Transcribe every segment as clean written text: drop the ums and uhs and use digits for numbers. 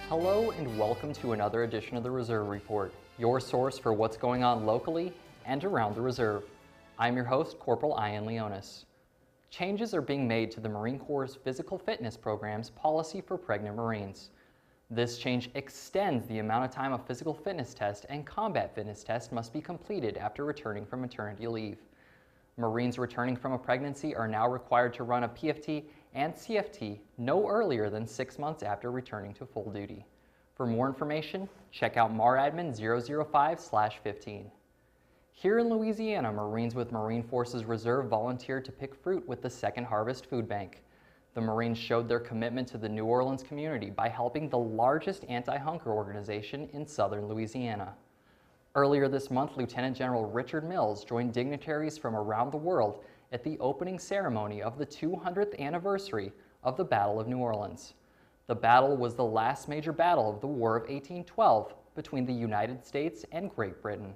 Hello and welcome to another edition of the Reserve Report, your source for what's going on locally and around the Reserve. I'm your host, Corporal Ian Leonis. Changes are being made to the Marine Corps' Physical Fitness Program's policy for pregnant Marines. This change extends the amount of time a physical fitness test and combat fitness test must be completed after returning from maternity leave. Marines returning from a pregnancy are now required to run a PFT and CFT no earlier than 6 months after returning to full duty. For more information, check out MARADMIN 005/15. Here in Louisiana, Marines with Marine Forces Reserve volunteered to pick fruit with the Second Harvest Food Bank. The Marines showed their commitment to the New Orleans community by helping the largest anti-hunger organization in Southern Louisiana. Earlier this month, Lieutenant General Richard Mills joined dignitaries from around the world at the opening ceremony of the 200th anniversary of the Battle of New Orleans. The battle was the last major battle of the War of 1812 between the United States and Great Britain.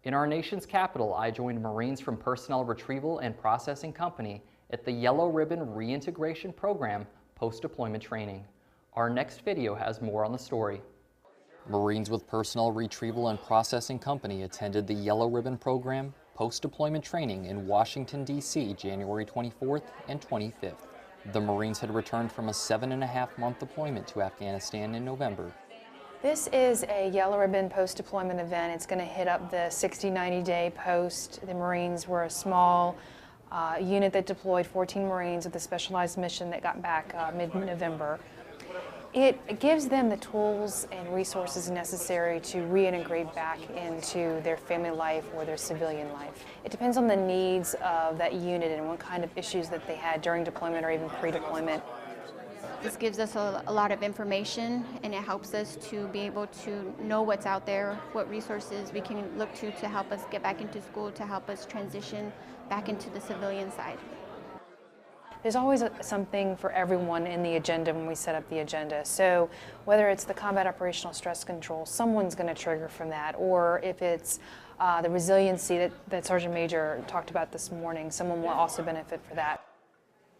In our nation's capital, I joined Marines from Personnel Retrieval and Processing Company at the Yellow Ribbon Reintegration Program post-deployment training. Our next video has more on the story. Marines with Personnel Retrieval and Processing Company attended the Yellow Ribbon Program post-deployment training in Washington, D.C. January 24th and 25th. The Marines had returned from a 7.5-month deployment to Afghanistan in November. This is a Yellow Ribbon post-deployment event. It's going to hit up the 60-90 day post. The Marines were a small unit that deployed 14 Marines with a specialized mission that got back mid-November. It gives them the tools and resources necessary to reintegrate back into their family life or their civilian life. It depends on the needs of that unit and what kind of issues that they had during deployment or even pre-deployment. This gives us a lot of information, and it helps us to be able to know what's out there, what resources we can look to help us get back into school, to help us transition back into the civilian side. There's always something for everyone in the agenda when we set up the agenda. So whether it's the combat operational stress control, someone's going to trigger from that, or if it's the resiliency that Sergeant Major talked about this morning, someone will also benefit for that.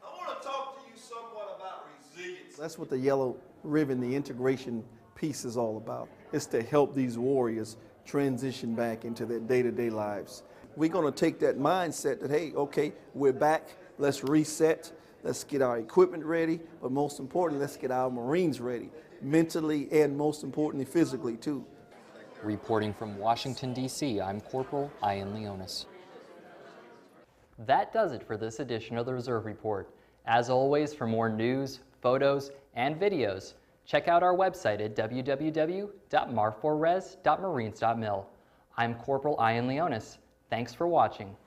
I want to talk to you somewhat about resilience. That's what the Yellow Ribbon, the integration piece is all about. It's to help these warriors transition back into their day-to-day lives. We're going to take that mindset that, hey, okay, we're back. Let's reset, let's get our equipment ready, but most importantly, let's get our Marines ready, mentally and most importantly, physically too. Reporting from Washington, D.C., I'm Corporal Ian Leonis. That does it for this edition of the Reserve Report. As always, for more news, photos, and videos, check out our website at www.marforres.marines.mil. I'm Corporal Ian Leonis. Thanks for watching.